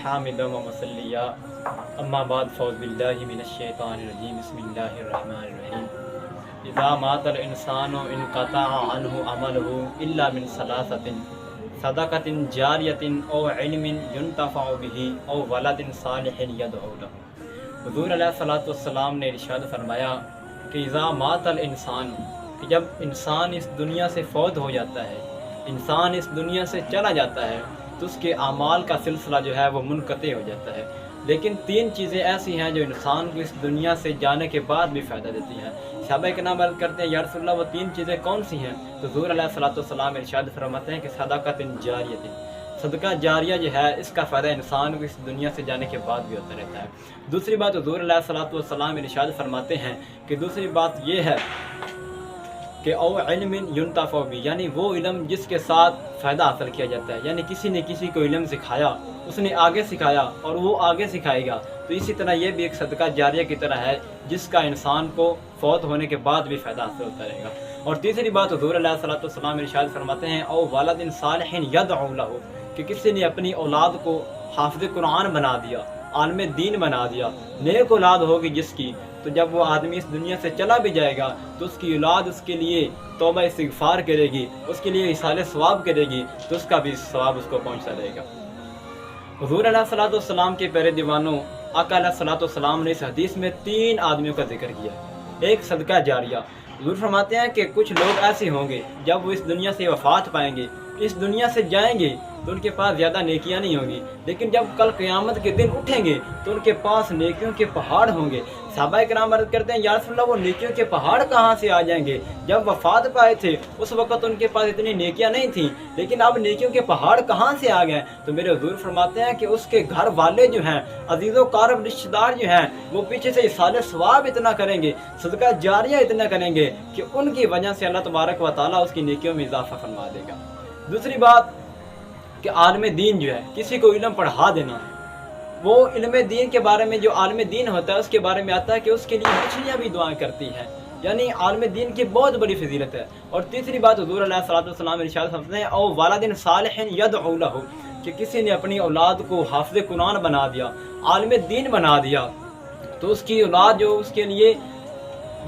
حامدا و مسلیا اما بعد فوز باللہ من الشیطان الرجیم بسم اللہ الرحمن الرحیم اذا مات الانسان انقطع عنہ عملہ الا من ثلاثۃ صدقۃ جاریۃ او علم ينتفع به او ولد صالح يدعو له۔ حضور علیہ الصلوۃ والسلام نے ارشاد فرمایا کہ اذا مات الانسان، کہ جب انسان اس دنیا سے فوت ہو جاتا ہے، انسان اس دنیا سے چلا جاتا ہے تو اس کے اعمال کا سلسلہ جو ہے وہ منقطع ہو جاتا ہے۔ لیکن تین چیزیں ایسی ہیں جو انسان کو اس دنیا سے جانے کے بعد بھی فائدہ دیتی ہیں۔ صحابہ کرام عرض کرتے ہیں یا رسول اللہ وہ تین چیزیں کون سی ہیں؟ تو حضور علیہ الصلوۃ والسلام ارشاد فرماتے ہیں کہ صدقۃ جاریۃ، صدقہ جاریہ جو ہے اس کا فائدہ انسان کو اس دنیا سے جانے کے بعد بھی ہوتا رہتا ہے۔ دوسری بات حضور علیہ الصلوۃ والسلام ارشاد فرماتے ہیں کہ دوسری بات یہ ہے کہ او علم ينتفع به، یعنی وہ علم جس کے ساتھ فائدہ حاصل کیا جاتا ہے، یعنی کسی نے کسی کو علم سکھایا، اس نے آگے سکھایا اور وہ آگے سکھائے گا، تو اسی طرح یہ بھی ایک صدقہ جاریہ کی طرح ہے جس کا انسان کو فوت ہونے کے بعد بھی فائدہ حاصل ہوتا رہے گا۔ اور تیسری بات حضور علیہ الصلوۃ والسلام ارشاد فرماتے ہیں او ولد صالح يدعو له، کہ کسی نے اپنی اولاد کو حافظ قرآن بنا دیا، عالم دین بنا دیا، نیک اولاد ہوگی جس کی، تو جب وہ آدمی اس دنیا سے چلا بھی جائے گا تو اس کی اولاد اس کے لیے توبہ استغفار کرے گی، اس کے لیے اصالہ ثواب کرے گی، تو اس کا بھی ثواب اس کو پہنچتا رہے گا۔ حضور علیہ الصلوۃ والسلام کے پیارے دیوانوں، آقا علیہ الصلوۃ والسلام نے اس حدیث میں تین آدمیوں کا ذکر کیا۔ ایک صدقہ جاریہ، حضور فرماتے ہیں کہ کچھ لوگ ایسے ہوں گے جب وہ اس دنیا سے وفات پائیں گے، اس دنیا سے جائیں گے تو ان کے پاس زیادہ نیکیاں نہیں ہوں گی، لیکن جب کل قیامت کے دن اٹھیں گے تو ان کے پاس نیکیوں کے پہاڑ ہوں گے۔ صحابہ کرام عرض کرتے ہیں یا رسول اللہ وہ نیکیوں کے پہاڑ کہاں سے آ جائیں گے؟ جب وفات پائے تھے اس وقت ان کے پاس اتنی نیکیاں نہیں تھیں، لیکن اب نیکیوں کے پہاڑ کہاں سے آ گئے؟ تو میرے حضور فرماتے ہیں کہ اس کے گھر والے جو ہیں، عزیز و قارب رشتہ دار جو ہیں، وہ پیچھے سے اصالہ ثواب اتنا کریں گے، صدقہ جاریہ اتنا کریں گے کہ ان کی وجہ سے اللہ تبارک و تعالیٰ اس کی نیکیوں میں اضافہ فرما دے گا۔ دوسری بات کہ عالم دین جو ہے، کسی کو علم پڑھا دینا، وہ علم دین کے بارے میں جو عالم دین ہوتا ہے اس کے بارے میں آتا ہے کہ اس کے لیے مچھلیاں بھی دعائیں کرتی ہیں، یعنی عالم دین کی بہت بڑی فضیلت ہے۔ اور تیسری بات حضور علیہ الصلوۃ والسلام ارشاد فرماتے ہیں او ولد صالح يدعو له، کہ کسی نے اپنی اولاد کو حافظ قرآن بنا دیا، عالم دین بنا دیا، تو اس کی اولاد جو اس کے لیے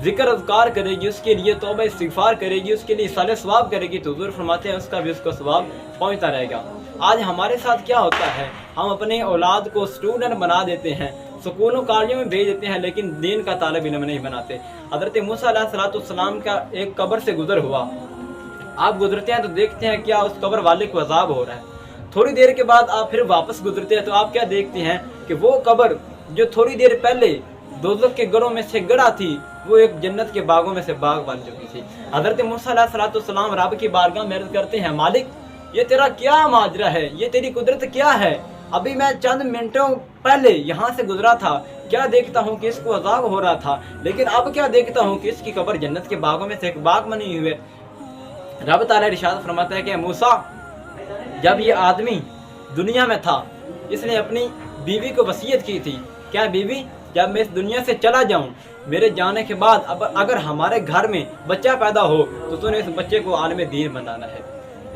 ذکر اذکار کرے گی، اس کے لیے توبہ استغفار کرے گی، اس کے لیے اصالہ ثواب کرے گی، تو حضور فرماتے ہیں اس کا بھی اس کو ثواب پہنچتا رہے گا۔ آج ہمارے ساتھ کیا ہوتا ہے، ہم اپنے اولاد کو سٹوڈنٹ بنا دیتے ہیں، سکولوں کالجوں میں بھیج دیتے ہیں، لیکن دین کا طالب علم نہیں بناتے۔ حضرت موسیٰ علیہ الصلوۃ والسلام کا ایک قبر سے گزر ہوا، آپ گزرتے ہیں تو دیکھتے ہیں کیا اس قبر والے کو عذاب ہو رہا ہے۔ تھوڑی دیر کے بعد آپ پھر واپس گزرتے ہیں تو آپ کیا دیکھتے ہیں کہ وہ قبر جو تھوڑی دیر پہلے دوزخ کے گڑھوں میں سے گڑھا تھی، وہ ایک جنت کے باغوں میں سے باغ بن چکی تھی۔ حضرت موسیٰ علیہ الصلوۃ والسلام رب کی بارگاہ میں عرض کرتے ہیں مالک یہ تیرا کیا ماجرا ہے، یہ تیری قدرت کیا ہے؟ ابھی میں چند منٹوں پہلے یہاں سے گزرا تھا، کیا دیکھتا ہوں کہ اس کو عذاب ہو رہا تھا، لیکن اب کیا دیکھتا ہوں کہ اس کی قبر جنت کے باغوں میں سے ایک باغ بنی ہوئے۔ رب تعالیٰ ارشاد فرماتا ہے کہ موسیٰ جب یہ آدمی دنیا میں تھا اس نے اپنی بیوی کو وصیت کی تھی، کیا بیوی جب میں اس دنیا سے چلا جاؤں، میرے جانے کے بعد اب اگر ہمارے گھر میں بچہ پیدا ہو تو تو نے اس بچے کو عالم دین بنانا ہے۔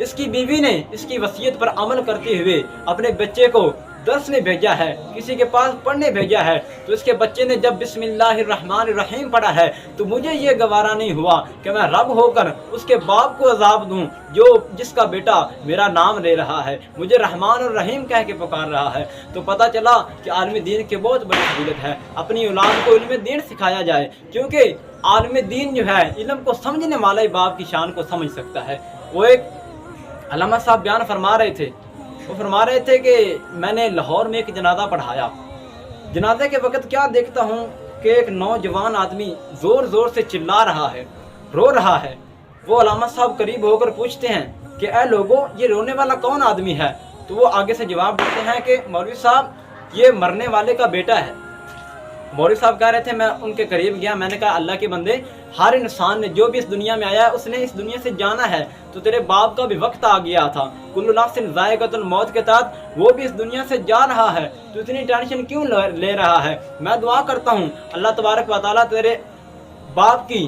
اس کی بیوی نے اس کی وصیت پر عمل کرتے ہوئے اپنے بچے کو درس میں بھیجا ہے، کسی کے پاس پڑھنے بھیجا ہے، تو اس کے بچے نے جب بسم اللہ الرحمن الرحیم پڑھا ہے تو مجھے یہ گوارا نہیں ہوا کہ میں رب ہو کر اس کے باپ کو عذاب دوں جس کا بیٹا میرا نام لے رہا ہے، مجھے رحمان اور رحیم کہہ کے پکار رہا ہے۔ تو پتہ چلا کہ عالم دین کی بہت بڑی فضیلت ہے، اپنی اولاد کو علم دین سکھایا جائے، کیونکہ عالم دین جو ہے علم کو سمجھنے والا ہی باپ کی شان کو سمجھ سکتا ہے۔ وہ ایک علامہ صاحب بیان فرما رہے تھے، وہ فرما رہے تھے کہ میں نے لاہور میں ایک جنازہ پڑھایا، جنازے کے وقت کیا دیکھتا ہوں کہ ایک نوجوان آدمی زور زور سے چلا رہا ہے، رو رہا ہے۔ وہ علامہ صاحب قریب ہو کر پوچھتے ہیں کہ اے لوگو یہ رونے والا کون آدمی ہے؟ تو وہ آگے سے جواب دیتے ہیں کہ مولوی صاحب یہ مرنے والے کا بیٹا ہے۔ مولوی صاحب کہہ رہے تھے، میں ان کے قریب گیا، میں نے کہا اللہ کے بندے ہر انسان نے جو بھی اس دنیا میں آیا ہے اس نے اس دنیا سے جانا ہے، تو تیرے باپ کا بھی وقت آ گیا تھا، کل نفس ذائقۃ الموت کے تحت وہ بھی اس دنیا سے جا رہا ہے، تو اتنی ٹینشن کیوں لے رہا ہے؟ میں دعا کرتا ہوں اللہ تبارک و تعالیٰ تیرے باپ کی